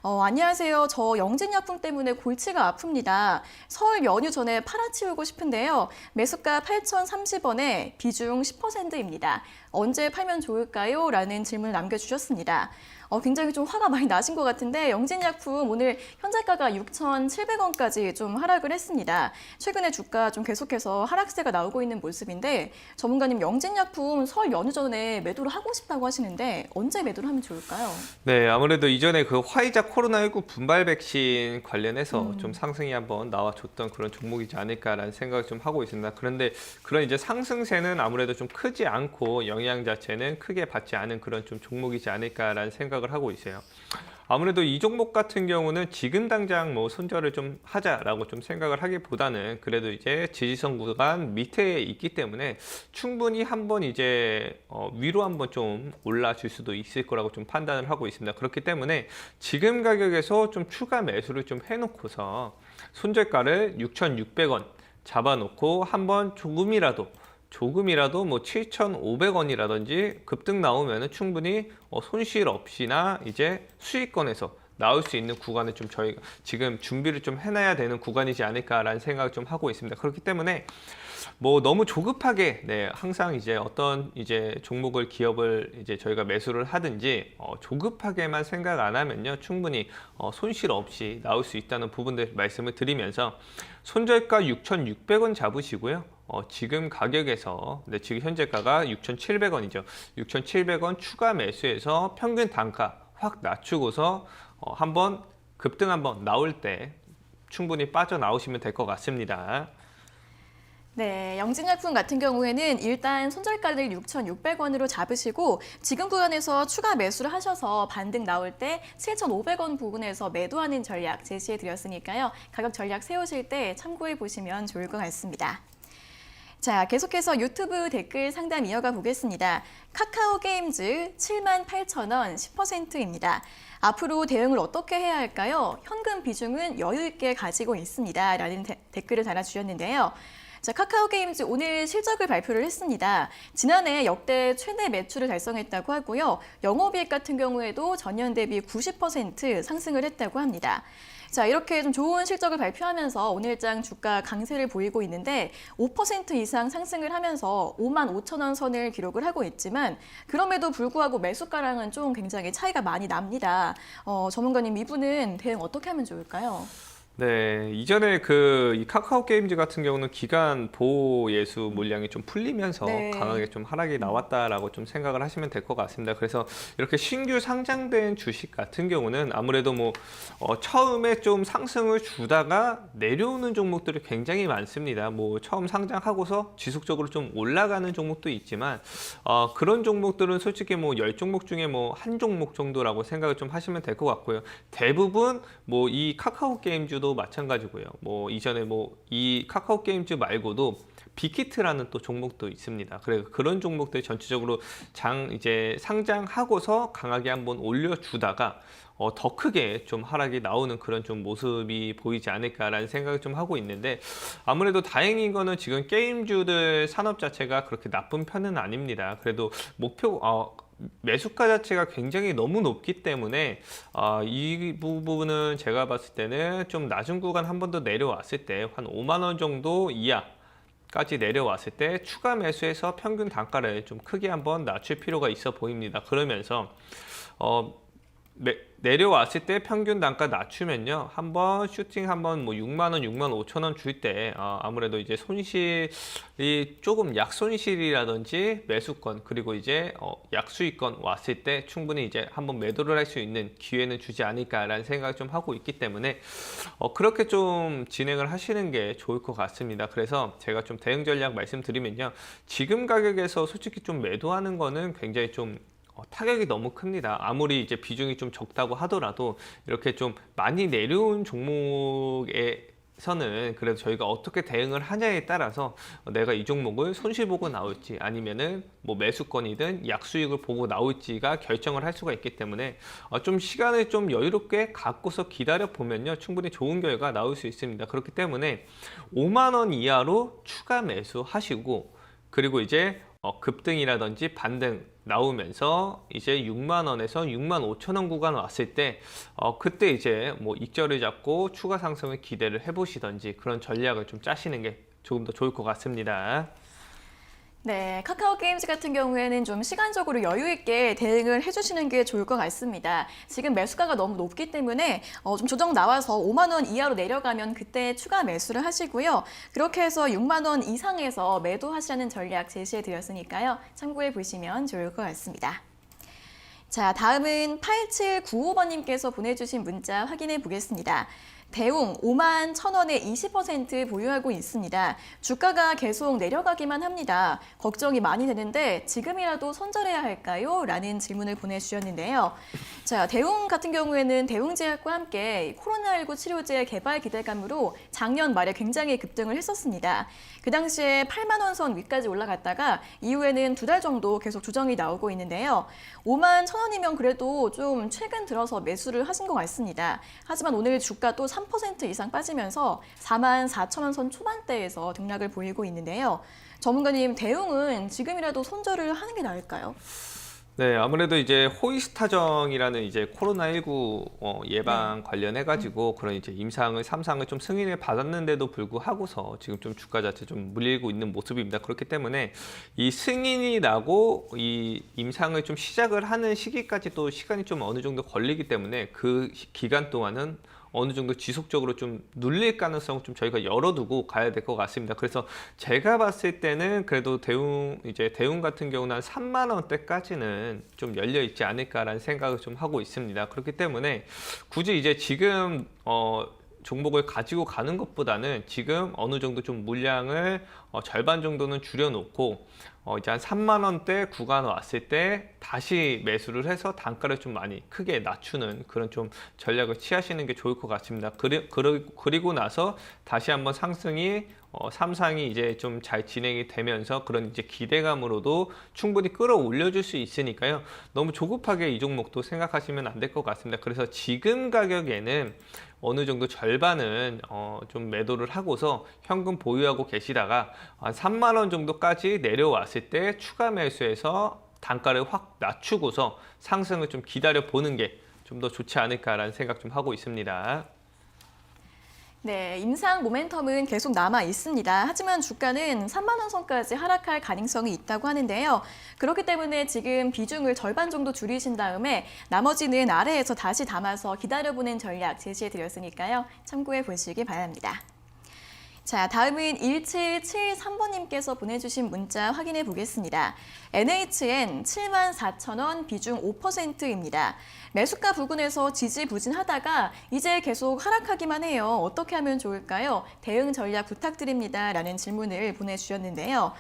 안녕하세요. 저 영진약품 때문에 골치가 아픕니다. 설 연휴 전에 팔아치우고 싶은데요. 매수가 8,030원에 비중 10%입니다. 언제 팔면 좋을까요? 라는 질문을 남겨주셨습니다. 굉장히 좀 화가 많이 나신 것 같은데 영진약품 오늘 현재가가 6,700원까지 좀 하락을 했습니다. 최근에 주가 좀 계속해서 하락세가 나오고 있는 모습인데 전문가님 영진약품 설 연휴 전에 매도를 하고 싶다고 하시는데 언제 매도를 하면 좋을까요? 네, 아무래도 이전에 그 화이자 코로나19 분발 백신 관련해서 좀 상승이 한번 나와줬던 그런 종목이지 않을까라는 생각을 좀 하고 있습니다. 그런데 그런 이제 상승세는 아무래도 좀 크지 않고 영향 자체는 크게 받지 않은 그런 좀 종목이지 않을까라는 생각을 하고 있어요. 아무래도 이 종목 같은 경우는 지금 당장 뭐 손절을 좀 하자라고 좀 생각을 하기보다는 그래도 이제 지지선 구간 밑에 있기 때문에 충분히 한번 이제 위로 한번 좀 올라줄 수도 있을 거라고 좀 판단을 하고 있습니다. 그렇기 때문에 지금 가격에서 좀 추가 매수를 좀 해놓고서 손절가를 6,600원 잡아놓고 한번 조금이라도 뭐 7,500원이라든지 급등 나오면은 충분히 손실 없이나 이제 수익권에서 나올 수 있는 구간을 좀 저희가 지금 준비를 좀 해놔야 되는 구간이지 않을까라는 생각을 좀 하고 있습니다. 그렇기 때문에 뭐 너무 조급하게 항상 이제 어떤 이제 종목을 기업을 이제 저희가 매수를 하든지 조급하게만 생각 안 하면요 충분히 손실 없이 나올 수 있다는 부분들 말씀을 드리면서 손절가 6,600원 잡으시고요. 지금 가격에서 지금 현재가가 6,700원이죠. 6,700원 추가 매수해서 평균 단가 확 낮추고서 한번 급등 한번 나올 때 충분히 빠져나오시면 될 것 같습니다. 네, 영진약품 같은 경우에는 일단 손절가를 6,600원으로 잡으시고 지금 구간에서 추가 매수를 하셔서 반등 나올 때 7,500원 부근에서 매도하는 전략 제시해 드렸으니까요. 가격 전략 세우실 때 참고해 보시면 좋을 것 같습니다. 자, 계속해서 유튜브 댓글 상담 이어가 보겠습니다. 카카오 게임즈 78,000원 10%입니다. 앞으로 대응을 어떻게 해야 할까요? 현금 비중은 여유 있게 가지고 있습니다. 라는 댓글을 달아주셨는데요. 자, 카카오 게임즈 오늘 실적을 발표를 했습니다. 지난해 역대 최대 매출을 달성했다고 하고요. 영업이익 같은 경우에도 전년 대비 90% 상승을 했다고 합니다. 자, 이렇게 좀 좋은 실적을 발표하면서 오늘장 주가 강세를 보이고 있는데 5% 이상 상승을 하면서 55,000원 선을 기록을 하고 있지만 그럼에도 불구하고 매수가랑은 좀 굉장히 차이가 많이 납니다. 전문가님 이분은 대응 어떻게 하면 좋을까요? 네, 이전에 이 카카오 게임즈 같은 경우는 기간 보호 예수 물량이 좀 풀리면서 네. 강하게 좀 하락이 나왔다라고 좀 생각을 하시면 될 것 같습니다. 그래서 이렇게 신규 상장된 주식 같은 경우는 아무래도 뭐 처음에 좀 상승을 주다가 내려오는 종목들이 굉장히 많습니다. 뭐 처음 상장하고서 지속적으로 좀 올라가는 종목도 있지만 그런 종목들은 솔직히 뭐 10종목 중에 뭐 한 종목 정도라고 생각을 좀 하시면 될 것 같고요. 대부분 뭐 이 카카오 게임즈도 마찬가지고요. 뭐 이전에 뭐 이 카카오 게임즈 말고도 빅히트라는 또 종목도 있습니다. 그래서 그런 종목들 전체적으로 이제 상장하고서 강하게 한번 올려주다가 더 크게 좀 하락이 나오는 그런 좀 모습이 보이지 않을까라는 생각을 좀 하고 있는데 아무래도 다행인 거는 지금 게임주들 산업 자체가 그렇게 나쁜 편은 아닙니다. 그래도 매수가 자체가 굉장히 너무 높기 때문에 이 부분은 제가 봤을 때는 좀 낮은 구간 한 번 더 내려왔을 때 한 5만 원 정도 이하까지 내려왔을 때 추가 매수해서 평균 단가를 좀 크게 한번 낮출 필요가 있어 보입니다. 그러면서 내려왔을 때 평균 단가 낮추면요 한번 슈팅 한번 뭐 6만 원, 6만 5천 원 줄 때 아무래도 이제 손실이 조금 약손실이라든지 매수권 그리고 이제 약수익권 왔을 때 충분히 이제 한번 매도를 할 수 있는 기회는 주지 않을까라는 생각을 좀 하고 있기 때문에 그렇게 좀 진행을 하시는 게 좋을 것 같습니다. 그래서 제가 좀 대응 전략 말씀드리면요 지금 가격에서 솔직히 좀 매도하는 거는 굉장히 좀 타격이 너무 큽니다. 아무리 이제 비중이 좀 적다고 하더라도 이렇게 좀 많이 내려온 종목에서는 그래도 저희가 어떻게 대응을 하냐에 따라서 내가 이 종목을 손실 보고 나올지 아니면은 뭐 매수권이든 약수익을 보고 나올지가 결정을 할 수가 있기 때문에 좀 시간을 좀 여유롭게 갖고서 기다려 보면요 충분히 좋은 결과 나올 수 있습니다. 그렇기 때문에 5만 원 이하로 추가 매수하시고 그리고 이제 급등이라든지 반등 나오면서 이제 6만 원에서 6만 5천 원 구간 왔을 때 그때 이제 뭐 익절을 잡고 추가 상승을 기대를 해보시던지 그런 전략을 좀 짜시는 게 조금 더 좋을 것 같습니다. 네, 카카오 게임즈 같은 경우에는 좀 시간적으로 여유 있게 대응을 해주시는 게 좋을 것 같습니다. 지금 매수가가 너무 높기 때문에 좀 조정 나와서 5만 원 이하로 내려가면 그때 추가 매수를 하시고요. 그렇게 해서 6만 원 이상에서 매도하시라는 전략 제시해 드렸으니까요. 참고해 보시면 좋을 것 같습니다. 자, 다음은 8795번님께서 보내주신 문자 확인해 보겠습니다. 대웅 5만 1,000원에 20% 보유하고 있습니다. 주가가 계속 내려가기만 합니다. 걱정이 많이 되는데 지금이라도 손절해야 할까요? 라는 질문을 보내주셨는데요. 자, 대웅 같은 경우에는 대웅제약과 함께 코로나19 치료제 개발 기대감으로 작년 말에 굉장히 급등을 했었습니다. 그 당시에 8만 원 선 위까지 올라갔다가 이후에는 2달 정도 계속 조정이 나오고 있는데요. 5만 1,000원이면 그래도 좀 최근 들어서 매수를 하신 것 같습니다. 하지만 오늘 주가 또 3% 이상 빠지면서 4만 4천 원 선 초반대에서 등락을 보이고 있는데요. 전문가님, 대웅은 지금이라도 손절을 하는 게 나을까요? 네, 아무래도 이제 호의스타정이라는 이제 코로나19 예방 관련해가지고 그런 이제 임상을 3상을 좀 승인을 받았는데도 불구하고서 지금 좀 주가 자체 좀 물리고 있는 모습입니다. 그렇기 때문에 이 승인이 나고 이 임상을 좀 시작을 하는 시기까지 또 시간이 좀 어느 정도 걸리기 때문에 그 기간 동안은 어느 정도 지속적으로 좀 눌릴 가능성을 좀 저희가 열어두고 가야 될 것 같습니다. 그래서 제가 봤을 때는 그래도 대웅 같은 경우는 한 3만 원대까지는 좀 열려 있지 않을까라는 생각을 좀 하고 있습니다. 그렇기 때문에 굳이 이제 지금 종목을 가지고 가는 것보다는 지금 어느 정도 좀 물량을 절반 정도는 줄여놓고 이제 한 3만 원대 구간 왔을 때 다시 매수를 해서 단가를 좀 많이 크게 낮추는 그런 좀 전략을 취하시는 게 좋을 것 같습니다. 그리고 나서 다시 한번 상승이 3상이 이제 좀 잘 진행이 되면서 그런 이제 기대감으로도 충분히 끌어올려 줄 수 있으니까요. 너무 조급하게 이 종목도 생각하시면 안 될 것 같습니다. 그래서 지금 가격에는 어느 정도 절반은 좀 매도를 하고서 현금 보유하고 계시다가 한 3만 원 정도까지 내려왔을 때 추가 매수해서 단가를 확 낮추고서 상승을 좀 기다려 보는 게 좀 더 좋지 않을까라는 생각 좀 하고 있습니다. 네, 임상 모멘텀은 계속 남아 있습니다. 하지만 주가는 3만 원 선까지 하락할 가능성이 있다고 하는데요. 그렇기 때문에 지금 비중을 절반 정도 줄이신 다음에 나머지는 아래에서 다시 담아서 기다려보는 전략 제시해 드렸으니까요. 참고해 보시기 바랍니다. 자, 다음은 1773번님께서 보내주신 문자 확인해 보겠습니다. NHN 74,000원 비중 5%입니다. 매수가 부근에서 지지부진하다가 이제 계속 하락하기만 해요. 어떻게 하면 좋을까요? 대응 전략 부탁드립니다. 라는 질문을 보내주셨는데요.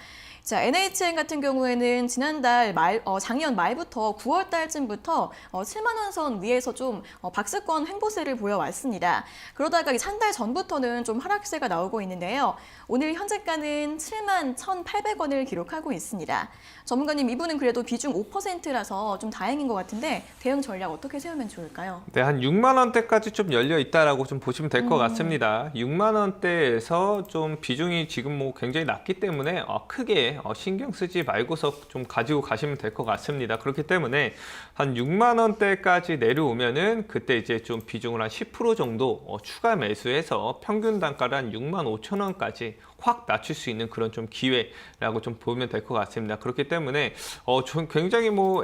자, NHN 같은 경우에는 지난달 작년 말부터 9월 달쯤부터 7만 원 선 위에서 좀 박스권 횡보세를 보여왔습니다. 그러다가 한 달 전부터는 좀 하락세가 나오고 있는데요. 오늘 현재가는 7만 1,800원을 기록하고 있습니다. 전문가님, 이분은 그래도 비중 5%라서 좀 다행인 것 같은데 대응 전략 어떻게 세우면 좋을까요? 네, 한 6만 원대까지 좀 열려 있다라고 좀 보시면 될 것 같습니다. 6만 원대에서 좀 비중이 지금 뭐 굉장히 낮기 때문에 크게 신경 쓰지 말고서 좀 가지고 가시면 될 것 같습니다. 그렇기 때문에 한 6만 원대까지 내려오면은 그때 이제 좀 비중을 한 10% 정도 추가 매수해서 평균 단가를 한 6만 5천 원까지 확 낮출 수 있는 그런 좀 기회라고 좀 보면 될 것 같습니다. 그렇기 때문에 굉장히 뭐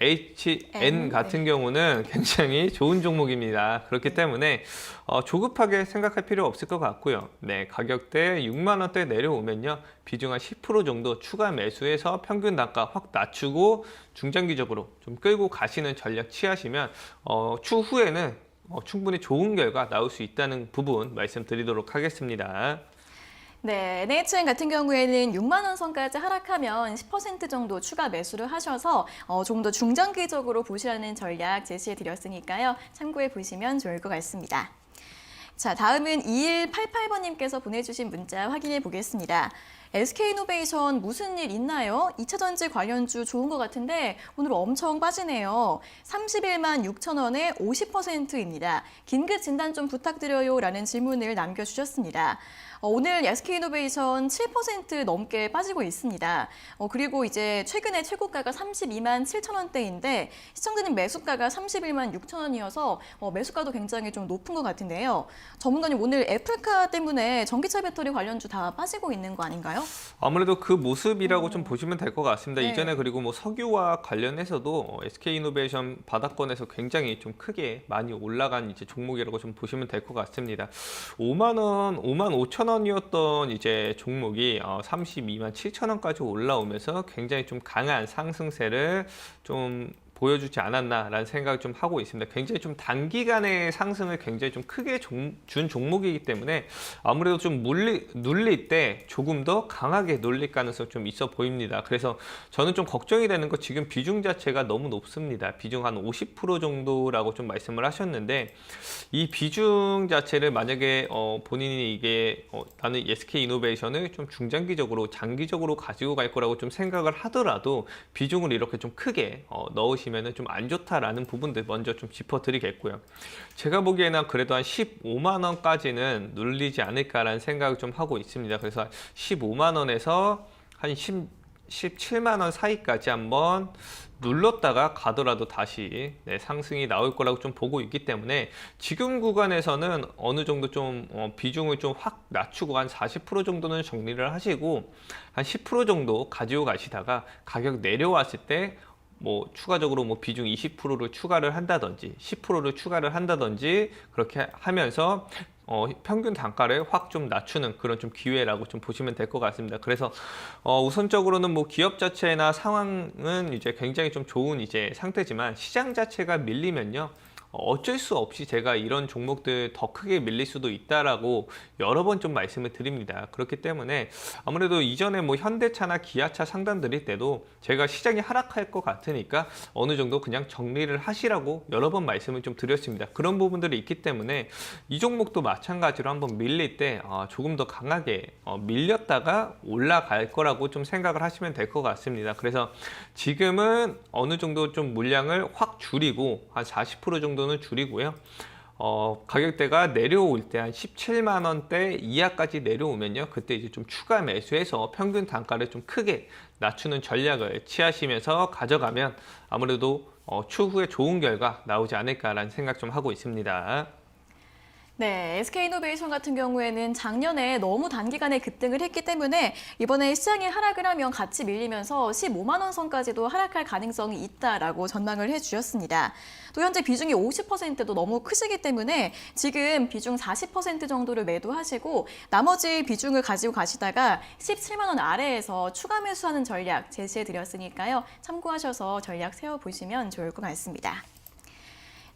HN 같은 경우는 굉장히 좋은 종목입니다. 그렇기 때문에 조급하게 생각할 필요 없을 것 같고요. 네, 가격대 6만 원대 내려오면요. 비중 한 10% 정도 추가 매수해서 평균 단가 확 낮추고 중장기적으로 좀 끌고 가시는 전략 취하시면 추후에는 충분히 좋은 결과 나올 수 있다는 부분 말씀드리도록 하겠습니다. 네, NHN 같은 경우에는 6만 원 선까지 하락하면 10% 정도 추가 매수를 하셔서 좀 더 중장기적으로 보시라는 전략 제시해 드렸으니까요. 참고해 보시면 좋을 것 같습니다. 자, 다음은 2188번님께서 보내주신 문자 확인해 보겠습니다. SK이노베이션 무슨 일 있나요? 2차 전지 관련주 좋은 것 같은데 오늘 엄청 빠지네요. 31만 6천 원에 50%입니다. 긴급 진단 좀 부탁드려요 라는 질문을 남겨주셨습니다. 오늘 SK이노베이션 7% 넘게 빠지고 있습니다. 그리고 이제 최근에 최고가가 32만 7천 원대인데 시청자님 매수가가 31만 6천 원이어서 매수가도 굉장히 좀 높은 것 같은데요. 전문가님 오늘 애플카 때문에 전기차 배터리 관련주 다 빠지고 있는 거 아닌가요? 아무래도 그 모습이라고 좀 보시면 될 것 같습니다. 네. 이전에 그리고 뭐 석유와 관련해서도 SK이노베이션 바닥권에서 굉장히 좀 크게 많이 올라간 이제 종목이라고 좀 보시면 될 것 같습니다. 5만 원, 5만 5천 원이었던 이제 종목이 32만 7천 원까지 올라오면서 굉장히 좀 강한 상승세를 좀 보여주지 않았나라는 생각을 좀 하고 있습니다. 굉장히 좀 단기간의 상승을 굉장히 좀 크게 준 종목이기 때문에 아무래도 좀 눌릴 때 조금 더 강하게 눌릴 가능성이 좀 있어 보입니다. 그래서 저는 좀 걱정이 되는 거 지금 비중 자체가 너무 높습니다. 비중 한 50% 정도라고 좀 말씀을 하셨는데 이 비중 자체를 만약에 본인이 이게 나는 SK이노베이션을 좀 중장기적으로 장기적으로 가지고 갈 거라고 좀 생각을 하더라도 비중을 이렇게 좀 크게 넣으시면 좀 안 좋다라는 부분들 먼저 좀 짚어드리겠고요. 제가 보기에는 그래도 한 15만 원까지는 눌리지 않을까라는 생각을 좀 하고 있습니다. 그래서 15만 원에서 한 17만 원 사이까지 한번 눌렀다가 가더라도 다시 상승이 나올 거라고 좀 보고 있기 때문에 지금 구간에서는 어느 정도 좀 비중을 좀 확 낮추고 한 40% 정도는 정리를 하시고 한 10% 정도 가지고 가시다가 가격 내려왔을 때 뭐 추가적으로 뭐 비중 20%를 추가를 한다든지 10%를 추가를 한다든지 그렇게 하면서 평균 단가를 확 좀 낮추는 그런 좀 기회라고 좀 보시면 될 것 같습니다. 그래서 우선적으로는 뭐 기업 자체나 상황은 이제 굉장히 좀 좋은 이제 상태지만 시장 자체가 밀리면요. 어쩔 수 없이 제가 이런 종목들 더 크게 밀릴 수도 있다라고 여러 번 좀 말씀을 드립니다. 그렇기 때문에 아무래도 이전에 뭐 현대차나 기아차 상담 드릴 때도 제가 시장이 하락할 것 같으니까 어느 정도 그냥 정리를 하시라고 여러 번 말씀을 좀 드렸습니다. 그런 부분들이 있기 때문에 이 종목도 마찬가지로 한번 밀릴 때 조금 더 강하게 밀렸다가 올라갈 거라고 좀 생각을 하시면 될 것 같습니다. 그래서 지금은 어느 정도 좀 물량을 확 줄이고 한 40% 정도 는 줄이고요. 가격대가 내려올 때 한 17만 원대 이하까지 내려오면요. 그때 이제 좀 추가 매수해서 평균 단가를 좀 크게 낮추는 전략을 취하시면서 가져가면 아무래도 추후에 좋은 결과 나오지 않을까라는 생각 좀 하고 있습니다. 네, SK이노베이션 같은 경우에는 작년에 너무 단기간에 급등을 했기 때문에 이번에 시장이 하락을 하면 같이 밀리면서 15만 원 선까지도 하락할 가능성이 있다라고 전망을 해주셨습니다. 또 현재 비중이 50%도 너무 크시기 때문에 지금 비중 40% 정도를 매도하시고 나머지 비중을 가지고 가시다가 17만 원 아래에서 추가 매수하는 전략 제시해드렸으니까요. 참고하셔서 전략 세워보시면 좋을 것 같습니다.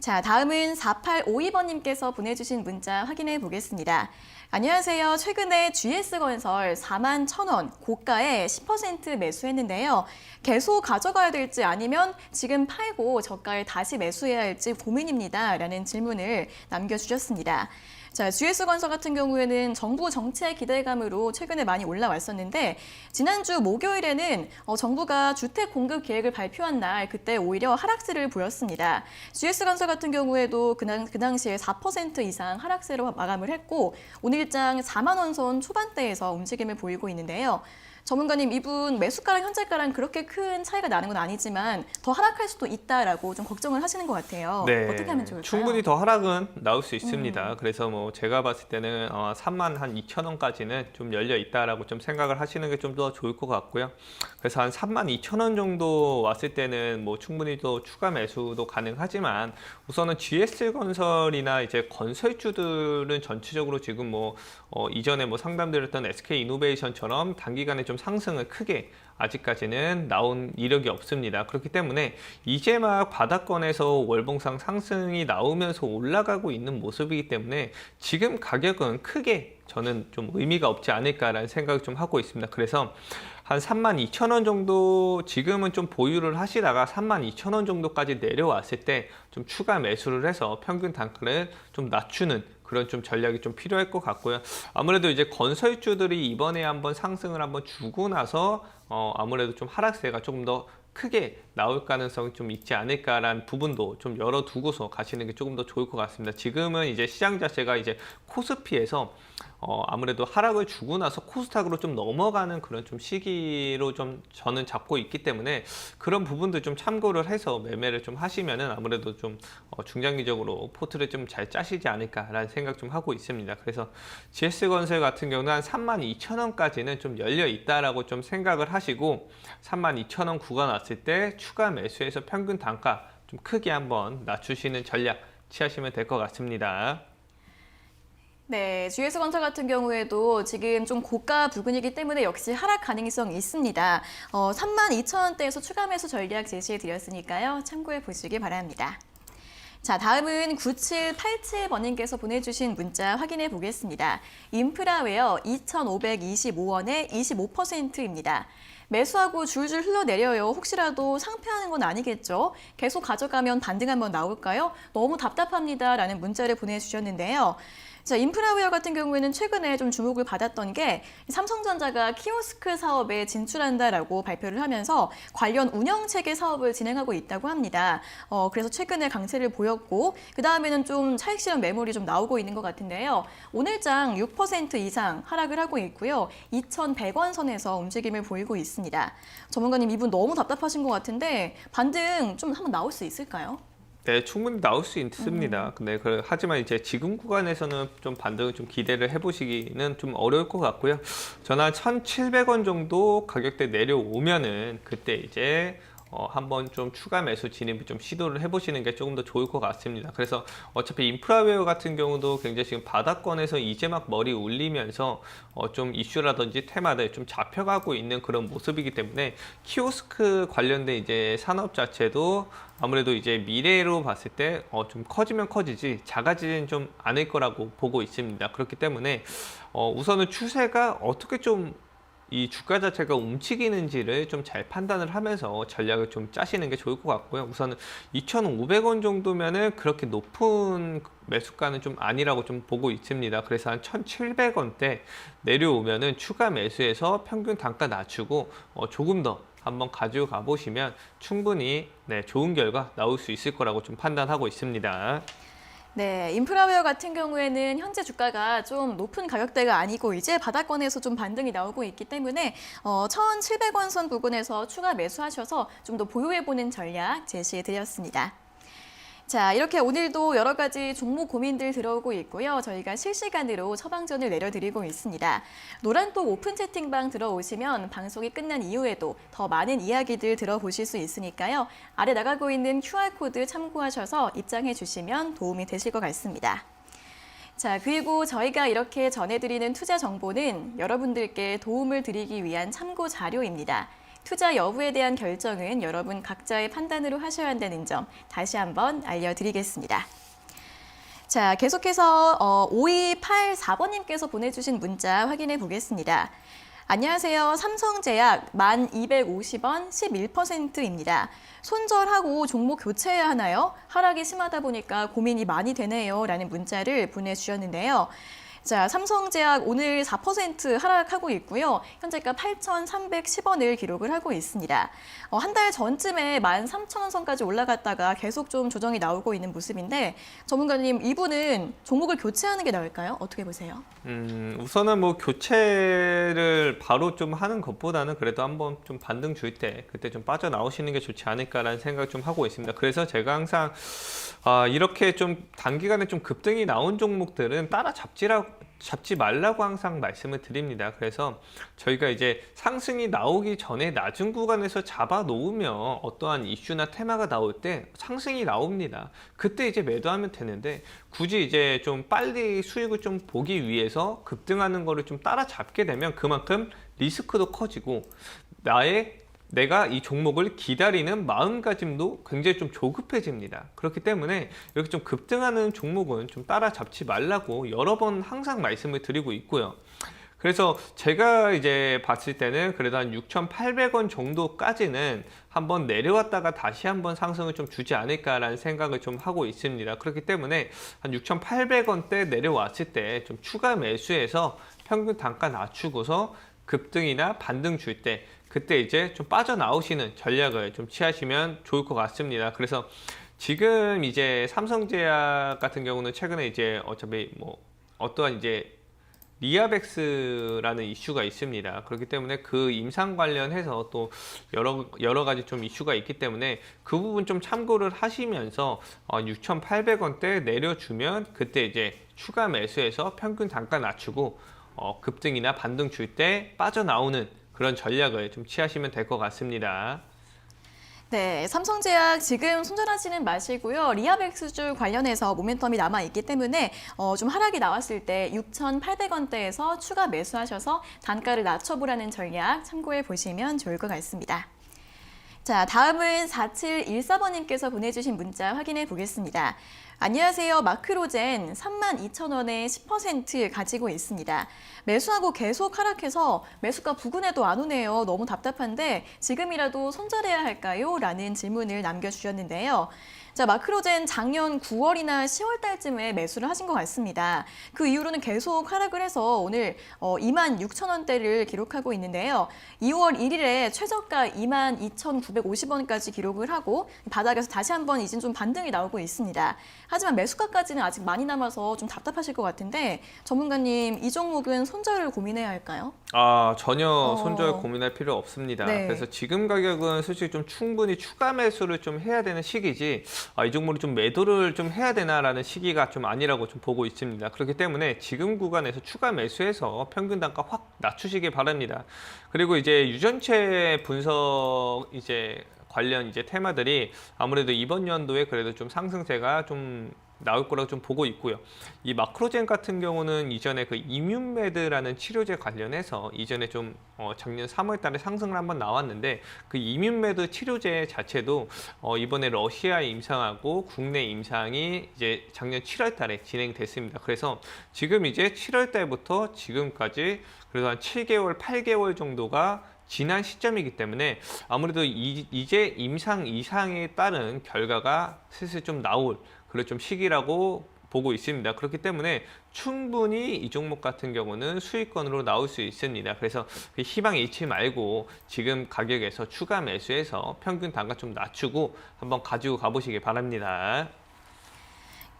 자, 다음은 4852번님께서 보내주신 문자 확인해 보겠습니다. 안녕하세요. 최근에 GS건설 4만 1,000원 고가에 10% 매수했는데요. 계속 가져가야 될지 아니면 지금 팔고 저가에 다시 매수해야 할지 고민입니다. 라는 질문을 남겨주셨습니다. 자, GS건설 같은 경우에는 정부 정책 기대감으로 최근에 많이 올라왔었는데 지난주 목요일에는 정부가 주택 공급 계획을 발표한 날 그때 오히려 하락세를 보였습니다. GS건설 같은 경우에도 그 당시에 4% 이상 하락세로 마감을 했고 오늘장 4만 원 선 초반대에서 움직임을 보이고 있는데요. 전문가님, 이분 매수가랑 현재가랑 그렇게 큰 차이가 나는 건 아니지만 더 하락할 수도 있다라고 좀 걱정을 하시는 것 같아요. 네, 어떻게 하면 좋을까요? 충분히 더 하락은 나올 수 있습니다. 그래서 뭐 제가 봤을 때는 3만 한 2천 원까지는 좀 열려 있다라고 좀 생각을 하시는 게 좀 더 좋을 것 같고요. 그래서 한 3만 2천 원 정도 왔을 때는 뭐 충분히 또 추가 매수도 가능하지만 우선은 GS건설이나 이제 건설주들은 전체적으로 지금 뭐 이전에 뭐 상담드렸던 SK이노베이션처럼 단기간에 좀 상승을 크게 아직까지는 나온 이력이 없습니다. 그렇기 때문에 이제 막 바닥권에서 월봉상 상승이 나오면서 올라가고 있는 모습이기 때문에 지금 가격은 크게 저는 좀 의미가 없지 않을까라는 생각을 좀 하고 있습니다. 그래서 한 32,000원 정도 지금은 좀 보유를 하시다가 32,000원 정도까지 내려왔을 때 좀 추가 매수를 해서 평균 단가를 좀 낮추는 그런 좀 전략이 좀 필요할 것 같고요. 아무래도 이제 건설주들이 이번에 한번 상승을 한번 주고 나서 아무래도 좀 하락세가 조금 더 크게 나올 가능성이 좀 있지 않을까라는 부분도 좀 열어두고서 가시는 게 조금 더 좋을 것 같습니다. 지금은 이제 시장 자체가 이제 코스피에서 아무래도 하락을 주고 나서 코스닥으로 좀 넘어가는 그런 좀 시기로 좀 저는 잡고 있기 때문에 그런 부분도 좀 참고를 해서 매매를 좀 하시면은 아무래도 좀 중장기적으로 포트를 좀 잘 짜시지 않을까라는 생각 좀 하고 있습니다. 그래서 GS건설 같은 경우는 한 32,000원까지는 좀 열려 있다라고 좀 생각을 하시고 32,000원 구간 왔을 때 추가 매수해서 평균 단가 좀 크게 한번 낮추시는 전략 취하시면 될 것 같습니다. 네, GS건설 같은 경우에도 지금 좀 고가 부근이기 때문에 역시 하락 가능성이 있습니다. 32,000원대에서 추가 매수 전략 제시해 드렸으니까요. 참고해 보시기 바랍니다. 자, 다음은 9787번님께서 보내주신 문자 확인해 보겠습니다. 인프라웨어 2,525원에 25%입니다. 매수하고 줄줄 흘러내려요. 혹시라도 상패하는 건 아니겠죠? 계속 가져가면 반등 한번 나올까요? 너무 답답합니다. 라는 문자를 보내주셨는데요. 자, 인프라웨어 같은 경우에는 최근에 좀 주목을 받았던 게 삼성전자가 키오스크 사업에 진출한다라고 발표를 하면서 관련 운영체계 사업을 진행하고 있다고 합니다. 그래서 최근에 강세를 보였고 그 다음에는 좀 차익 실현 매물이 좀 나오고 있는 것 같은데요. 오늘장 6% 이상 하락을 하고 있고요. 2,100원 선에서 움직임을 보이고 있습니다. 전문가님 이분 너무 답답하신 것 같은데 반등 좀 한번 나올 수 있을까요? 네, 충분히 나올 수 있습니다. 근데 하지만 이제 지금 구간에서는 좀 반등을 좀 기대를 해보시기는 좀 어려울 것 같고요. 저는 한 1,700원 정도 가격대 내려오면은 그때 이제 한번 좀 추가 매수 진입을 좀 시도를 해보시는 게 조금 더 좋을 것 같습니다. 그래서 어차피 인프라웨어 같은 경우도 굉장히 지금 바닥권에서 이제 막 머리 울리면서 좀 이슈라든지 테마들 좀 잡혀가고 있는 그런 모습이기 때문에 키오스크 관련된 이제 산업 자체도 아무래도 이제 미래로 봤을 때 좀 커지면 커지지 작아지진 좀 않을 거라고 보고 있습니다. 그렇기 때문에 우선은 추세가 어떻게 좀 이 주가 자체가 움직이는지를 좀 잘 판단을 하면서 전략을 좀 짜시는 게 좋을 것 같고요. 우선은 2,500원 정도면은 그렇게 높은 매수가는 좀 아니라고 좀 보고 있습니다. 그래서 한 1,700원대 내려오면은 추가 매수해서 평균 단가 낮추고 조금 더 한번 가져가 보시면 충분히 좋은 결과 나올 수 있을 거라고 좀 판단하고 있습니다. 네, 인프라웨어 같은 경우에는 현재 주가가 좀 높은 가격대가 아니고 이제 바닥권에서 좀 반등이 나오고 있기 때문에 1,700원 선 부근에서 추가 매수하셔서 좀 더 보유해보는 전략 제시해 드렸습니다. 자, 이렇게 오늘도 여러 가지 종목 고민들 들어오고 있고요. 저희가 실시간으로 처방전을 내려드리고 있습니다. 노란톡 오픈 채팅방 들어오시면 방송이 끝난 이후에도 더 많은 이야기들 들어보실 수 있으니까요. 아래 나가고 있는 QR코드 참고하셔서 입장해 주시면 도움이 되실 것 같습니다. 자, 그리고 저희가 이렇게 전해드리는 투자 정보는 여러분들께 도움을 드리기 위한 참고 자료입니다. 투자 여부에 대한 결정은 여러분 각자의 판단으로 하셔야 한다는 점 다시 한번 알려드리겠습니다. 자, 계속해서 5284번님께서 보내주신 문자 확인해 보겠습니다. 안녕하세요. 삼성제약 1,250원 11%입니다. 손절하고 종목 교체해야 하나요? 하락이 심하다 보니까 고민이 많이 되네요. 라는 문자를 보내주셨는데요. 자, 삼성제약 오늘 4% 하락하고 있고요. 현재가 8,310원을 기록을 하고 있습니다. 한 달 전쯤에 13,000원 선까지 올라갔다가 계속 좀 조정이 나오고 있는 모습인데 전문가님, 이분은 종목을 교체하는 게 나을까요? 어떻게 보세요? 우선은 뭐 교체를 바로 좀 하는 것보다는 그래도 한번 좀 반등 줄 때 그때 좀 빠져나오시는 게 좋지 않을까라는 생각 좀 하고 있습니다. 그래서 제가 항상 이렇게 좀 단기간에 좀 급등이 나온 종목들은 잡지 말라고 항상 말씀을 드립니다. 그래서 저희가 이제 상승이 나오기 전에 낮은 구간에서 잡아 놓으면 어떠한 이슈나 테마가 나올 때 상승이 나옵니다. 그때 이제 매도하면 되는데 굳이 이제 좀 빨리 수익을 좀 보기 위해서 급등하는 거를 좀 따라잡게 되면 그만큼 리스크도 커지고 나의 내가 이 종목을 기다리는 마음가짐도 굉장히 좀 조급해집니다. 그렇기 때문에 이렇게 좀 급등하는 종목은 좀 따라잡지 말라고 여러 번 항상 말씀을 드리고 있고요. 그래서 제가 이제 봤을 때는 그래도 한 6,800원 정도까지는 한번 내려왔다가 다시 한번 상승을 좀 주지 않을까라는 생각을 좀 하고 있습니다. 그렇기 때문에 한 6,800원대 내려왔을 때 좀 추가 매수해서 평균 단가 낮추고서 급등이나 반등 줄 때 그때 이제 좀 빠져나오시는 전략을 좀 취하시면 좋을 것 같습니다. 그래서 지금 이제 삼성제약 같은 경우는 최근에 이제 어차피 뭐 어떠한 이제 리아벡스라는 이슈가 있습니다. 그렇기 때문에 그 임상 관련해서 또 여러 가지 좀 이슈가 있기 때문에 그 부분 좀 참고를 하시면서 6,800원대 내려주면 그때 이제 추가 매수해서 평균 단가 낮추고 급등이나 반등 줄 때 빠져나오는 그런 전략을 좀 취하시면 될 것 같습니다. 네, 삼성제약 지금 손절하지는 마시고요. 리아벡스주 관련해서 모멘텀이 남아있기 때문에 좀 하락이 나왔을 때 6,800원대에서 추가 매수하셔서 단가를 낮춰보라는 전략 참고해 보시면 좋을 것 같습니다. 자, 다음은 4714번님께서 보내주신 문자 확인해 보겠습니다. 안녕하세요. 마크로젠 32,000원에 10% 가지고 있습니다. 매수하고 계속 하락해서 매수가 부근에도 안 오네요. 너무 답답한데 지금이라도 손절해야 할까요? 라는 질문을 남겨주셨는데요. 자, 마크로젠 작년 9월이나 10월 달쯤에 매수를 하신 것 같습니다. 그 이후로는 계속 하락을 해서 오늘 26,000원대를 기록하고 있는데요. 2월 1일에 최저가 22,950원까지 기록을 하고 바닥에서 다시 한번 이젠 좀 반등이 나오고 있습니다. 하지만 매수가까지는 아직 많이 남아서 좀 답답하실 것 같은데 전문가님, 이 종목은 손절을 고민해야 할까요? 전혀 손절 고민할 필요 없습니다. 네. 그래서 지금 가격은 솔직히 좀 충분히 추가 매수를 좀 해야 되는 시기지 이 종목을 좀 매도를 좀 해야 되나라는 시기가 좀 아니라고 좀 보고 있습니다. 그렇기 때문에 지금 구간에서 추가 매수해서 평균 단가 확 낮추시기 바랍니다. 그리고 이제 유전체 분석 이제 관련 이제 테마들이 아무래도 이번 연도에 그래도 좀 상승세가 좀 나올 거라고 좀 보고 있고요. 이 마크로젠 같은 경우는 이전에 그 이뮨메드라는 치료제 관련해서 이전에 좀 작년 3월 달에 상승을 한번 나왔는데 그 이뮨메드 치료제 자체도 이번에 러시아 임상하고 국내 임상이 이제 작년 7월 달에 진행됐습니다. 그래서 지금 이제 7월 달부터 지금까지 그래도 한 7개월, 8개월 정도가 지난 시점이기 때문에 아무래도 이제 임상 이상에 따른 결과가 슬슬 좀 나올 그런 좀 시기라고 보고 있습니다. 그렇기 때문에 충분히 이 종목 같은 경우는 수익권으로 나올 수 있습니다. 그래서 희망 잃지 말고 지금 가격에서 추가 매수해서 평균 단가 좀 낮추고 한번 가지고 가보시기 바랍니다.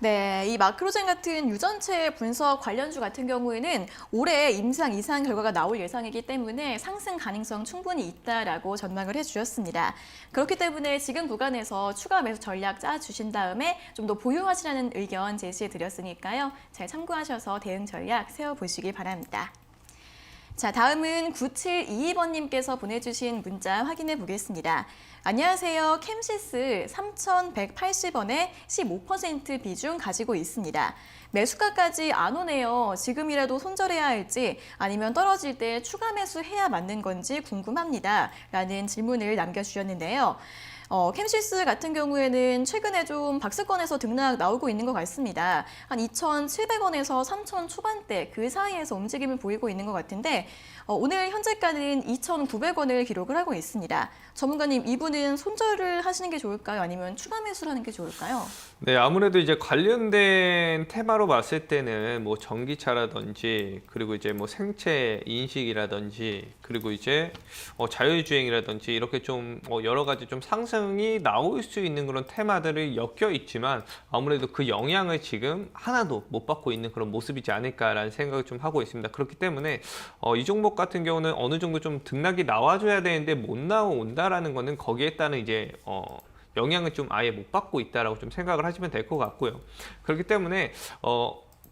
네, 이 마크로젠 같은 유전체 분석 관련주 같은 경우에는 올해 임상 이상 결과가 나올 예상이기 때문에 상승 가능성 충분히 있다라고 전망을 해주셨습니다. 그렇기 때문에 지금 구간에서 추가 매수 전략 짜주신 다음에 좀 더 보유하시라는 의견 제시해 드렸으니까요. 잘 참고하셔서 대응 전략 세워보시기 바랍니다. 자, 다음은 9722번님께서 보내주신 문자 확인해 보겠습니다. 안녕하세요. 캠시스 3,180원에 15% 비중 가지고 있습니다. 매수가까지 안 오네요. 지금이라도 손절해야 할지 아니면 떨어질 때 추가 매수해야 맞는 건지 궁금합니다. 라는 질문을 남겨주셨는데요. 캠시스 같은 경우에는 최근에 좀 박스권에서 등락 나오고 있는 것 같습니다. 한 2,700원에서 3,000 초반대 그 사이에서 움직임을 보이고 있는 것 같은데 오늘 현재가는 2,900원을 기록을 하고 있습니다. 전문가님, 이분은 손절을 하시는 게 좋을까요? 아니면 추가 매수를 하는 게 좋을까요? 네, 아무래도 이제 관련된 테마로 봤을 때는 뭐 전기차라든지 그리고 이제 뭐 생체 인식이라든지 그리고 이제 자율주행이라든지 이렇게 좀 여러 가지 좀 상승이 나올 수 있는 그런 테마들이 엮여 있지만 아무래도 그 영향을 지금 하나도 못 받고 있는 그런 모습이지 않을까라는 생각을 좀 하고 있습니다. 그렇기 때문에 이 종목 같은 경우는 어느 정도 좀 등락이 나와줘야 되는데 못 나온다라는 거는 거기에 따른 이제 영향을 좀 아예 못 받고 있다라고 좀 생각을 하시면 될 것 같고요. 그렇기 때문에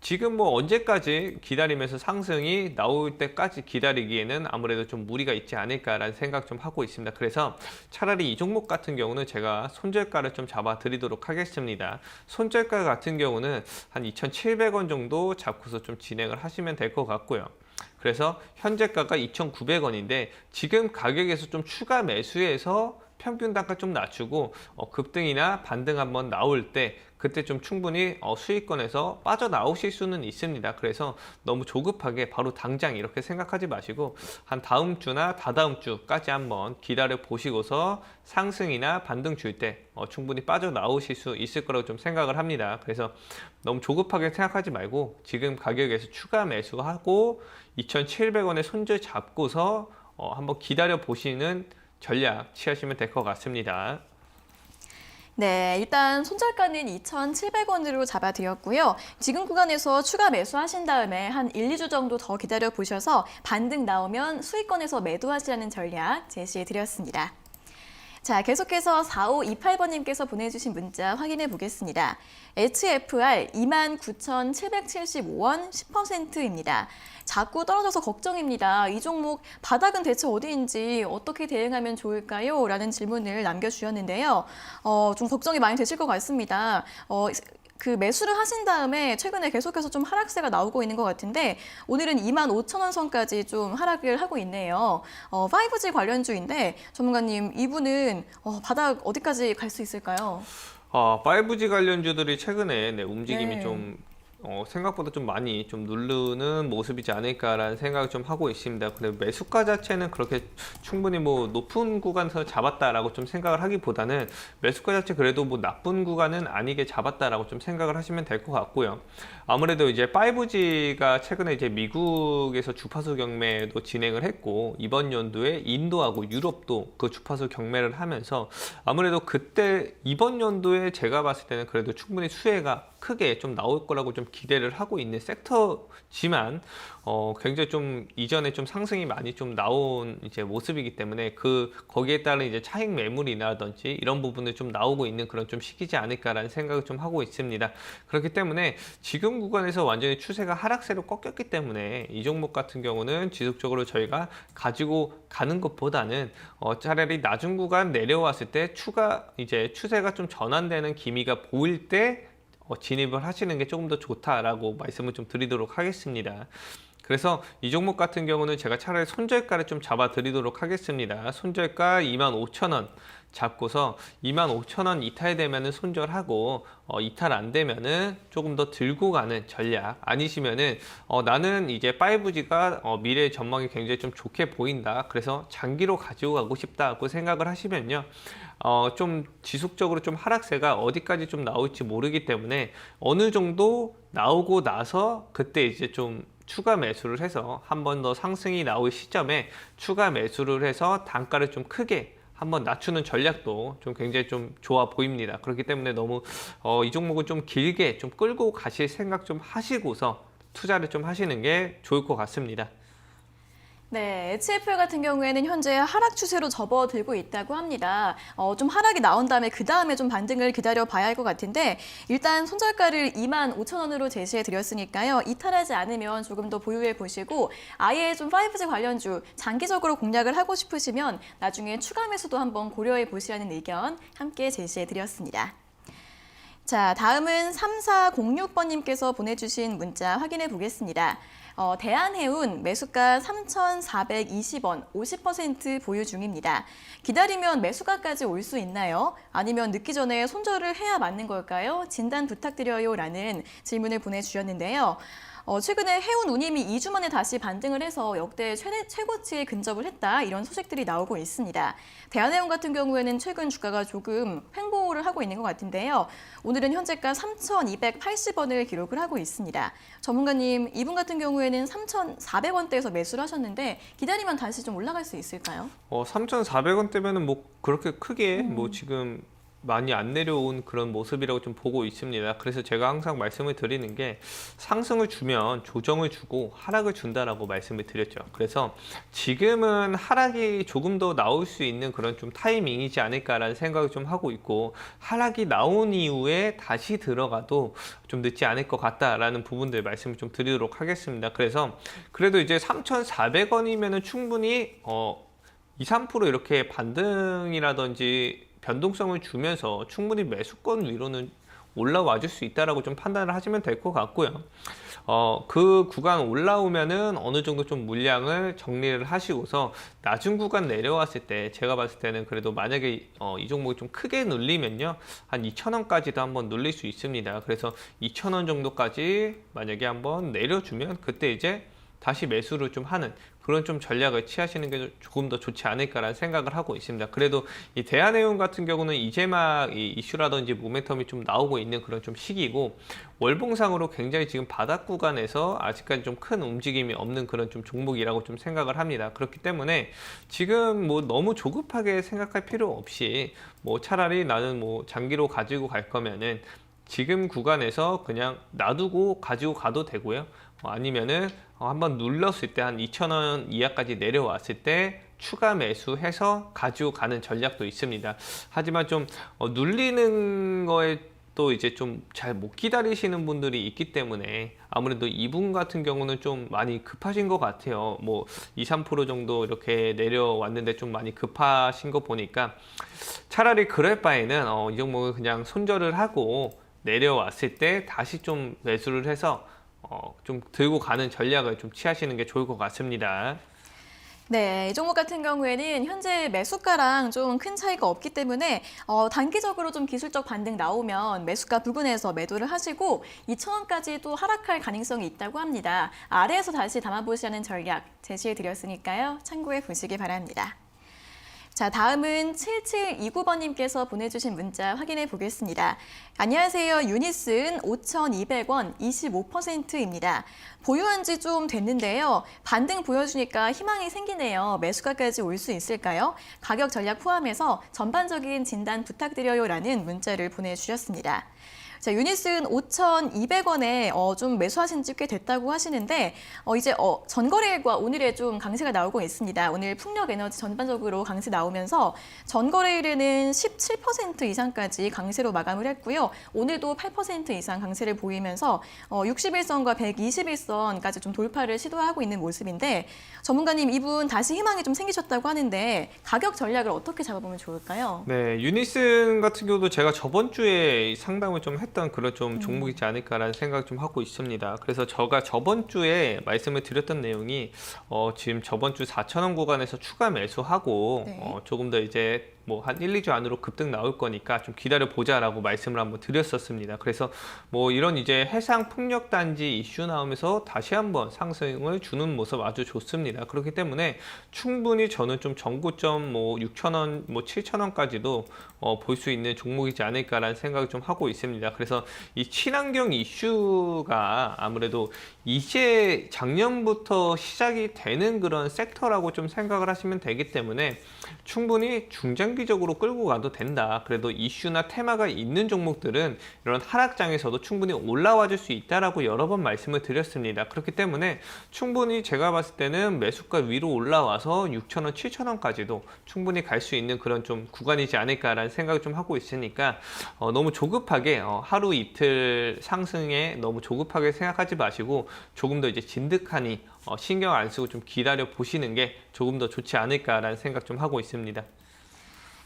지금 뭐 언제까지 기다리면서 상승이 나올 때까지 기다리기에는 아무래도 좀 무리가 있지 않을까라는 생각 좀 하고 있습니다. 그래서 차라리 이 종목 같은 경우는 제가 손절가를 좀 잡아 드리도록 하겠습니다. 손절가 같은 경우는 한 2,700원 정도 잡고서 좀 진행을 하시면 될 것 같고요. 그래서 현재가가 2,900원인데 지금 가격에서 좀 추가 매수해서 평균 단가 좀 낮추고 급등이나 반등 한번 나올 때 그때 좀 충분히 수익권에서 빠져나오실 수는 있습니다. 그래서 너무 조급하게 바로 당장 이렇게 생각하지 마시고 한 다음 주나 다다음 주까지 한번 기다려 보시고서 상승이나 반등 줄 때 충분히 빠져나오실 수 있을 거라고 좀 생각을 합니다. 그래서 너무 조급하게 생각하지 말고 지금 가격에서 추가 매수하고 2,700원에 손절 잡고서 한번 기다려 보시는 전략 취하시면 될 것 같습니다. 네, 일단 손절가는 2,700원으로 잡아드렸고요. 지금 구간에서 추가 매수하신 다음에 한 1, 2주 정도 더 기다려 보셔서 반등 나오면 수익권에서 매도하시라는 전략 제시해드렸습니다. 자, 계속해서 4528번님께서 보내주신 문자 확인해 보겠습니다. HFR 29,775원 10%입니다. 자꾸 떨어져서 걱정입니다. 이 종목 바닥은 대체 어디인지 어떻게 대응하면 좋을까요? 라는 질문을 남겨주셨는데요. 좀 걱정이 많이 되실 것 같습니다. 그 매수를 하신 다음에 최근에 계속해서 좀 하락세가 나오고 있는 것 같은데 오늘은 25,000원 선까지 좀 하락을 하고 있네요. 5G 관련주인데 전문가님 이분은 바닥 어디까지 갈 수 있을까요? 5G 관련주들이 최근에 움직임이 네. 좀 생각보다 좀 많이 좀 누르는 모습이지 않을까라는 생각을 좀 하고 있습니다. 근데 매수가 자체는 그렇게 충분히 뭐 높은 구간에서 잡았다라고 좀 생각을 하기보다는 매수가 자체 그래도 뭐 나쁜 구간은 아니게 잡았다라고 좀 생각을 하시면 될 것 같고요. 아무래도 이제 5G가 최근에 이제 미국에서 주파수 경매도 진행을 했고 이번 연도에 인도하고 유럽도 그 주파수 경매를 하면서 아무래도 그때 이번 연도에 제가 봤을 때는 그래도 충분히 수혜가 크게 좀 나올 거라고 좀 기대를 하고 있는 섹터지만 굉장히 좀 이전에 좀 상승이 많이 좀 나온 이제 모습이기 때문에 거기에 따른 이제 차익 매물이라든지 이런 부분들 좀 나오고 있는 그런 좀 시기지 않을까라는 생각을 좀 하고 있습니다. 그렇기 때문에 지금 구간에서 완전히 추세가 하락세로 꺾였기 때문에 이 종목 같은 경우는 지속적으로 저희가 가지고 가는 것보다는 차라리 낮은 구간 내려왔을 때 이제 추세가 좀 전환되는 기미가 보일 때 진입을 하시는 게 조금 더 좋다라고 말씀을 좀 드리도록 하겠습니다. 그래서 이 종목 같은 경우는 제가 차라리 손절가를 좀 잡아 드리도록 하겠습니다. 손절가 25,000원 잡고서 25,000원 이탈되면은 손절하고 이탈 안 되면은 조금 더 들고 가는 전략 아니시면은 나는 이제 5G가 미래 전망이 굉장히 좀 좋게 보인다. 그래서 장기로 가지고 가고 싶다고 생각을 하시면요. 좀 지속적으로 좀 하락세가 어디까지 좀 나올지 모르기 때문에 어느 정도 나오고 나서 그때 이제 좀 추가 매수를 해서 한 번 더 상승이 나올 시점에 추가 매수를 해서 단가를 좀 크게 한번 낮추는 전략도 좀 굉장히 좀 좋아 보입니다. 그렇기 때문에 너무 이 종목은 좀 길게 좀 끌고 가실 생각 좀 하시고서 투자를 좀 하시는 게 좋을 것 같습니다. 네, HFR 같은 경우에는 현재 하락 추세로 접어들고 있다고 합니다. 좀 하락이 나온 다음에 그 다음에 좀 반등을 기다려 봐야 할 것 같은데 일단 손절가를 25,000원으로 제시해 드렸으니까요. 이탈하지 않으면 조금 더 보유해 보시고 아예 좀 5G 관련주 장기적으로 공략을 하고 싶으시면 나중에 추가 매수도 한번 고려해 보시라는 의견 함께 제시해 드렸습니다. 자, 다음은 3406번님께서 보내주신 문자 확인해 보겠습니다. 대한해운 매수가 3,420원 50% 보유 중입니다. 기다리면 매수가까지 올 수 있나요? 아니면 늦기 전에 손절을 해야 맞는 걸까요? 진단 부탁드려요 라는 질문을 보내주셨는데요. 최근에 해운 운임이 2주 만에 다시 반등을 해서 역대 최고치에 근접을 했다 이런 소식들이 나오고 있습니다. 대한해운 같은 경우에는 최근 주가가 조금 횡보를 하고 있는 것 같은데요. 오늘은 현재가 3,280원을 기록을 하고 있습니다. 전문가님, 이분 같은 경우에는 3,400원대에서 매수를 하셨는데 기다리면 다시 좀 올라갈 수 있을까요? 3,400원대면은 뭐 그렇게 크게 뭐 지금 많이 안 내려온 그런 모습이라고 좀 보고 있습니다. 그래서 제가 항상 말씀을 드리는 게 상승을 주면 조정을 주고 하락을 준다라고 말씀을 드렸죠. 그래서 지금은 하락이 조금 더 나올 수 있는 그런 좀 타이밍이지 않을까라는 생각을 좀 하고 있고 하락이 나온 이후에 다시 들어가도 좀 늦지 않을 것 같다라는 부분들 말씀을 좀 드리도록 하겠습니다. 그래서 그래도 이제 3,400원이면은 충분히 2, 3% 이렇게 반등이라든지 변동성을 주면서 충분히 매수권 위로는 올라와 줄 수 있다라고 좀 판단을 하시면 될 것 같고요. 그 구간 올라오면은 어느 정도 좀 물량을 정리를 하시고서 낮은 구간 내려왔을 때 제가 봤을 때는 그래도 만약에 이 종목이 좀 크게 눌리면요, 한 2,000원까지도 한번 눌릴 수 있습니다. 그래서 2,000원 정도까지 만약에 한번 내려주면 그때 이제 다시 매수를 좀 하는 그런 좀 전략을 취하시는 게 조금 더 좋지 않을까라는 생각을 하고 있습니다. 그래도 이 대한해운 같은 경우는 이제 막 이 이슈라든지 모멘텀이 좀 나오고 있는 그런 좀 시기고, 월봉상으로 굉장히 지금 바닥 구간에서 아직까지 좀 큰 움직임이 없는 그런 좀 종목이라고 좀 생각을 합니다. 그렇기 때문에 지금 뭐 너무 조급하게 생각할 필요 없이 뭐 차라리 나는 뭐 장기로 가지고 갈 거면은 지금 구간에서 그냥 놔두고 가지고 가도 되고요. 아니면은 한번 눌렀을 때 한 2,000원 이하까지 내려왔을 때 추가 매수해서 가지고 가는 전략도 있습니다. 하지만 좀 눌리는 거에 또 이제 좀 잘 못 기다리시는 분들이 있기 때문에 아무래도 이분 같은 경우는 좀 많이 급하신 것 같아요. 뭐 2, 3% 정도 이렇게 내려왔는데 좀 많이 급하신 거 보니까 차라리 그럴 바에는 이 종목을 그냥 손절을 하고 내려왔을 때 다시 좀 매수를 해서 좀 들고 가는 전략을 좀 취하시는 게 좋을 것 같습니다. 네, 이 종목 같은 경우에는 현재 매수가랑 좀 큰 차이가 없기 때문에 단기적으로 좀 기술적 반등 나오면 매수가 부근에서 매도를 하시고 2,000원까지도 하락할 가능성이 있다고 합니다. 아래에서 다시 담아보시는 전략 제시해 드렸으니까요. 참고해 보시기 바랍니다. 자, 다음은 7729번님께서 보내주신 문자 확인해 보겠습니다. 안녕하세요. 유니슨 5,200원 25%입니다. 보유한 지 좀 됐는데요. 반등 보여주니까 희망이 생기네요. 매수가까지 올 수 있을까요? 가격 전략 포함해서 전반적인 진단 부탁드려요 라는 문자를 보내주셨습니다. 자, 유니슨 5,200원에 좀 매수하신 지 꽤 됐다고 하시는데 이제 전거래일과 오늘의 좀 강세가 나오고 있습니다. 오늘 풍력에너지 전반적으로 강세 나오면서 전거래일에는 17% 이상까지 강세로 마감을 했고요. 오늘도 8% 이상 강세를 보이면서 61선과 121선까지 좀 돌파를 시도하고 있는 모습인데, 전문가님, 이분 다시 희망이 좀 생기셨다고 하는데 가격 전략을 어떻게 잡아보면 좋을까요? 네, 유니슨 같은 경우도 제가 저번 주에 상담을 좀 했던 그런 좀 종목이지 않을까라는 생각 좀 하고 있습니다. 그래서 제가 저번 주에 말씀을 드렸던 내용이 지금 저번 주 4,000원 구간에서 추가 매수하고 네. 조금 더 이제 뭐 한 1, 2주 안으로 급등 나올 거니까 좀 기다려 보자라고 말씀을 한번 드렸었습니다. 그래서 뭐 이런 이제 해상 풍력 단지 이슈 나오면서 다시 한번 상승을 주는 모습 아주 좋습니다. 그렇기 때문에 충분히 저는 좀 전고점 뭐 6,000원, 뭐 7,000원까지도 볼 수 있는 종목이지 않을까라는 생각을 좀 하고 있습니다. 그래서 이 친환경 이슈가 아무래도 이제 작년부터 시작이 되는 그런 섹터라고 좀 생각을 하시면 되기 때문에 충분히 중장기적으로 끌고 가도 된다. 그래도 이슈나 테마가 있는 종목들은 이런 하락장에서도 충분히 올라와 줄 수 있다라고 여러 번 말씀을 드렸습니다. 그렇기 때문에 충분히 제가 봤을 때는 매수가 위로 올라와서 6,000원, 7,000원까지도 충분히 갈 수 있는 그런 좀 구간이지 않을까라는 생각을 좀 하고 있으니까 너무 조급하게 하루 이틀 상승에 너무 조급하게 생각하지 마시고 조금 더 이제 진득하니 신경 안 쓰고 좀 기다려 보시는 게 조금 더 좋지 않을까라는 생각 좀 하고 있습니다.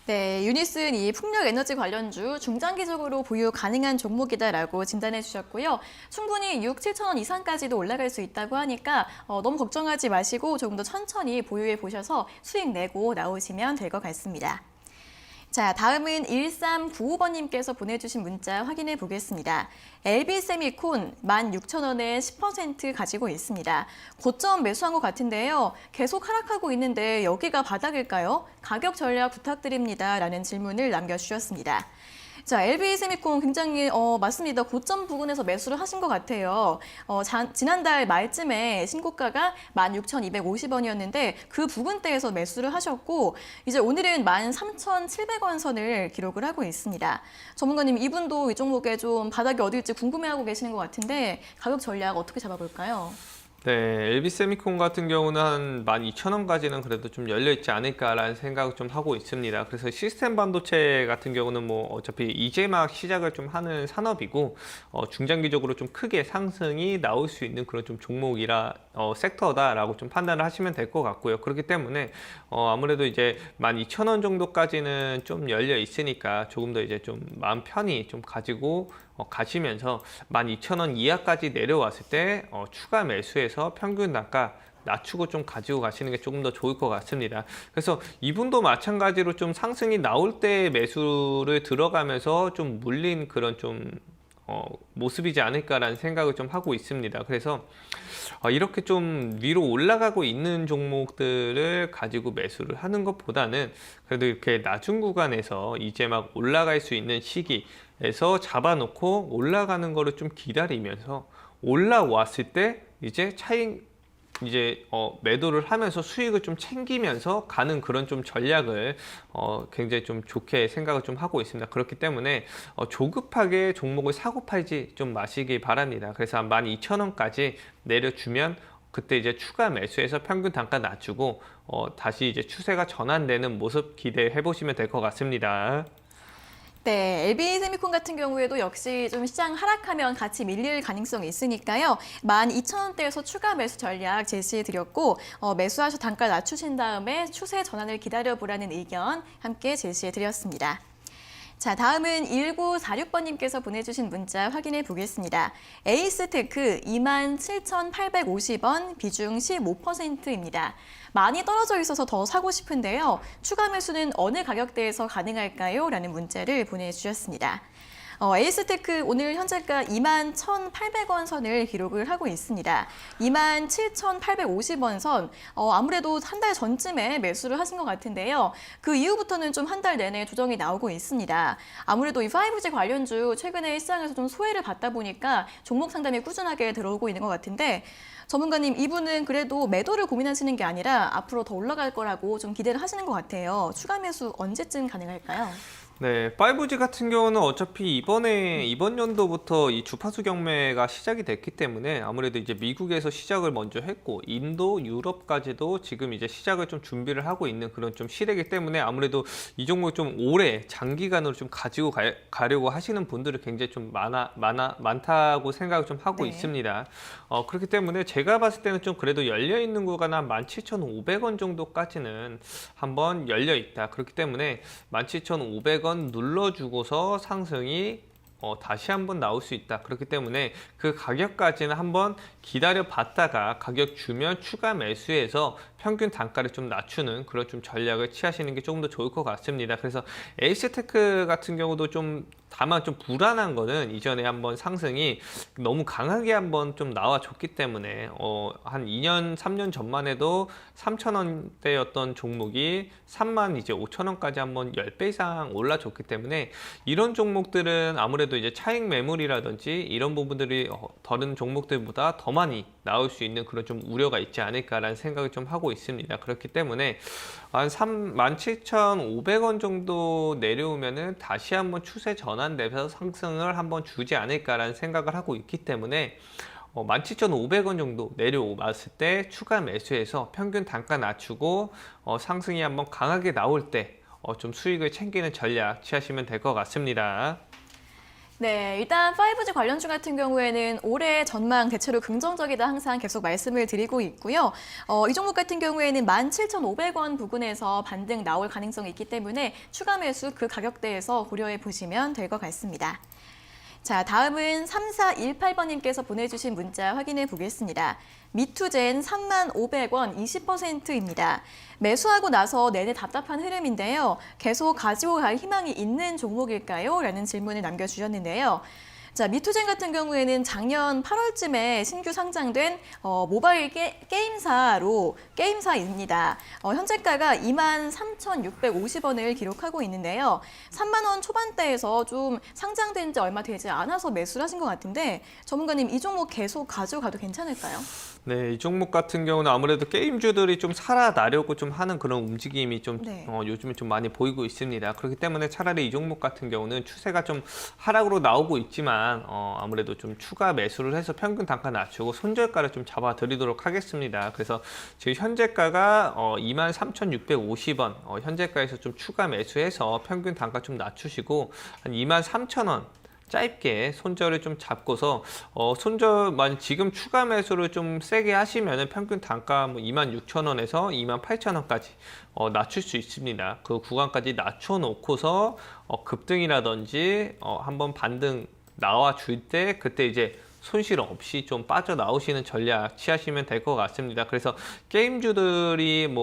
네, 유니슨 이 풍력 에너지 관련주 중장기적으로 보유 가능한 종목이다라고 진단해 주셨고요. 충분히 6, 7천 원 이상까지도 올라갈 수 있다고 하니까 너무 걱정하지 마시고 조금 더 천천히 보유해 보셔서 수익 내고 나오시면 될 것 같습니다. 자, 다음은 1395번님께서 보내주신 문자 확인해 보겠습니다. LB세미콘 16,000원에 10% 가지고 있습니다. 고점 매수한 것 같은데요. 계속 하락하고 있는데 여기가 바닥일까요? 가격 전략 부탁드립니다. 라는 질문을 남겨주셨습니다. 자, LB세미콘 굉장히 맞습니다. 고점 부근에서 매수를 하신 것 같아요. 지난달 말쯤에 신고가가 16,250원이었는데 그 부근대에서 매수를 하셨고 이제 오늘은 13,700원 선을 기록을 하고 있습니다. 전문가님, 이분도 이 종목에 좀 바닥이 어딜지 궁금해하고 계시는 것 같은데 가격 전략 어떻게 잡아볼까요? 네, LB세미콘 같은 경우는 한 12,000원까지는 그래도 좀 열려있지 않을까라는 생각을 좀 하고 있습니다. 그래서 시스템 반도체 같은 경우는 뭐 어차피 이제 막 시작을 좀 하는 산업이고 중장기적으로 좀 크게 상승이 나올 수 있는 그런 좀 종목이라 섹터다라고 좀 판단을 하시면 될 것 같고요. 그렇기 때문에 아무래도 이제 12,000원 정도까지는 좀 열려 있으니까 조금 더 이제 좀 마음 편히 좀 가지고 가시면서 12,000원 이하까지 내려왔을 때 추가 매수해서 평균 단가 낮추고 좀 가지고 가시는 게 조금 더 좋을 것 같습니다. 그래서 이분도 마찬가지로 좀 상승이 나올 때 매수를 들어가면서 좀 물린 그런 좀 모습이지 않을까라는 생각을 좀 하고 있습니다. 그래서 이렇게 좀 위로 올라가고 있는 종목들을 가지고 매수를 하는 것보다는 그래도 이렇게 낮은 구간에서 이제 막 올라갈 수 있는 시기에서 잡아놓고 올라가는 거를 좀 기다리면서 올라왔을 때 이제 매도를 하면서 수익을 좀 챙기면서 가는 그런 좀 전략을 굉장히 좀 좋게 생각을 좀 하고 있습니다. 그렇기 때문에 조급하게 종목을 사고 팔지 좀 마시기 바랍니다. 그래서 한 12,000원까지 내려주면 그때 이제 추가 매수해서 평균 단가 낮추고 다시 이제 추세가 전환되는 모습 기대해 보시면 될 것 같습니다. 네, LB세미콘 같은 경우에도 역시 좀 시장 하락하면 같이 밀릴 가능성이 있으니까요. 12,000원대에서 추가 매수 전략 제시해드렸고 매수하셔 단가 낮추신 다음에 추세 전환을 기다려보라는 의견 함께 제시해드렸습니다. 자, 다음은 1946번님께서 보내주신 문자 확인해 보겠습니다. 에이스테크 27,850원, 비중 15%입니다. 많이 떨어져 있어서 더 사고 싶은데요. 추가 매수는 어느 가격대에서 가능할까요? 라는 문자를 보내주셨습니다. 에이스테크 오늘 현재가 21,800원 선을 기록을 하고 있습니다. 27,850원 선, 아무래도 한 달 전쯤에 매수를 하신 것 같은데요. 그 이후부터는 좀 한 달 내내 조정이 나오고 있습니다. 아무래도 이 5G 관련주 최근에 시장에서 좀 소외를 받다 보니까 종목 상담이 꾸준하게 들어오고 있는 것 같은데 전문가님, 이분은 그래도 매도를 고민하시는 게 아니라 앞으로 더 올라갈 거라고 좀 기대를 하시는 것 같아요. 추가 매수 언제쯤 가능할까요? 네, 5G 같은 경우는 어차피 이번 연도부터 이 주파수 경매가 시작이 됐기 때문에 아무래도 이제 미국에서 시작을 먼저 했고 인도, 유럽까지도 지금 이제 시작을 좀 준비를 하고 있는 그런 좀 시대이기 때문에 아무래도 이 종목 좀 오래 장기간으로 좀 가지고 가려고 하시는 분들이 굉장히 좀 많다고 생각을 좀 하고 네. 있습니다. 그렇기 때문에 제가 봤을 때는 좀 그래도 열려 있는 구간 한 17,500원 정도까지는 한번 열려 있다. 그렇기 때문에 17,500원 눌러주고서 상승이 다시 한번 나올 수 있다. 그렇기 때문에 그 가격까지는 한번 기다려 봤다가 가격 주면 추가 매수해서 평균 단가를 좀 낮추는 그런 좀 전략을 취하시는 게 조금 더 좋을 것 같습니다. 그래서 에이스테크 같은 경우도 좀 다만 좀 불안한 거는 이전에 한번 상승이 너무 강하게 한번 좀 나와줬기 때문에 한 2년, 3년 전만 해도 3,000원대였던 종목이 35,000원까지 한번 10배 이상 올라줬기 때문에 이런 종목들은 아무래도 이제 차익 매물이라든지 이런 부분들이 다른 종목들보다 더 많이 나올 수 있는 그런 좀 우려가 있지 않을까라는 생각을 좀 하고 있습니다. 그렇기 때문에 한 17,500원 정도 내려오면은 다시 한번 추세 전환되면서 상승을 한번 주지 않을까라는 생각을 하고 있기 때문에 17,500원 정도 내려왔을 때 추가 매수해서 평균 단가 낮추고 상승이 한번 강하게 나올 때 좀 수익을 챙기는 전략 취하시면 될 것 같습니다. 네, 일단 5G 관련주 같은 경우에는 올해 전망 대체로 긍정적이다 항상 계속 말씀을 드리고 있고요. 이 종목 같은 경우에는 17,500원 부근에서 반등 나올 가능성이 있기 때문에 추가 매수 그 가격대에서 고려해 보시면 될 것 같습니다. 자, 다음은 3418번님께서 보내주신 문자 확인해 보겠습니다. 미투젠 35,000원 20%입니다. 매수하고 나서 내내 답답한 흐름인데요. 계속 가지고 갈 희망이 있는 종목일까요? 라는 질문을 남겨주셨는데요. 자, 미투젠 같은 경우에는 작년 8월쯤에 신규 상장된 모바일 게임사입니다. 현재가가 23,650원을 기록하고 있는데요. 3만 원 초반대에서 좀 상장된 지 얼마 되지 않아서 매수를 하신 것 같은데 전문가님, 이 종목 계속 가져가도 괜찮을까요? 네, 이 종목 같은 경우는 아무래도 게임주들이 좀 살아나려고 좀 하는 그런 움직임이 좀 네. 요즘에 좀 많이 보이고 있습니다. 그렇기 때문에 차라리 이 종목 같은 경우는 추세가 좀 하락으로 나오고 있지만 아무래도 좀 추가 매수를 해서 평균 단가 낮추고 손절가를 좀 잡아드리도록 하겠습니다. 그래서 지금 현재가가 23,650원, 현재가에서 좀 추가 매수해서 평균 단가 좀 낮추시고 한 23,000원 짧게 손절을 좀 잡고서 지금 추가 매수를 좀 세게 하시면은 평균 단가 26,000원에서 28,000원까지 낮출 수 있습니다. 그 구간까지 낮춰 놓고서 급등이라든지 한번 반등 나와 줄 때 그때 이제 손실 없이 좀 빠져나오시는 전략 취하시면 될 것 같습니다. 그래서 게임주들이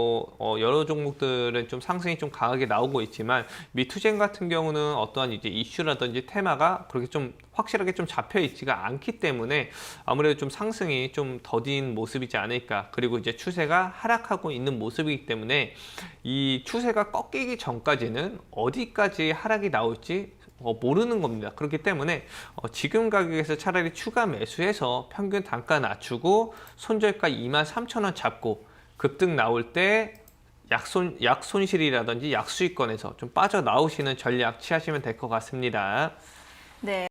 여러 종목들은 좀 상승이 좀 강하게 나오고 있지만 미투젠 같은 경우는 어떠한 이제 이슈라든지 테마가 그렇게 좀 확실하게 좀 잡혀 있지가 않기 때문에 아무래도 좀 상승이 좀 더딘 모습이지 않을까. 그리고 이제 추세가 하락하고 있는 모습이기 때문에 이 추세가 꺾이기 전까지는 어디까지 하락이 나올지 모르는 겁니다. 그렇기 때문에 지금 가격에서 차라리 추가 매수해서 평균 단가 낮추고 손절가 23,000원 잡고 급등 나올 때 약손실이라든지 약수익권에서 좀 빠져나오시는 전략 취하시면 될 것 같습니다. 네.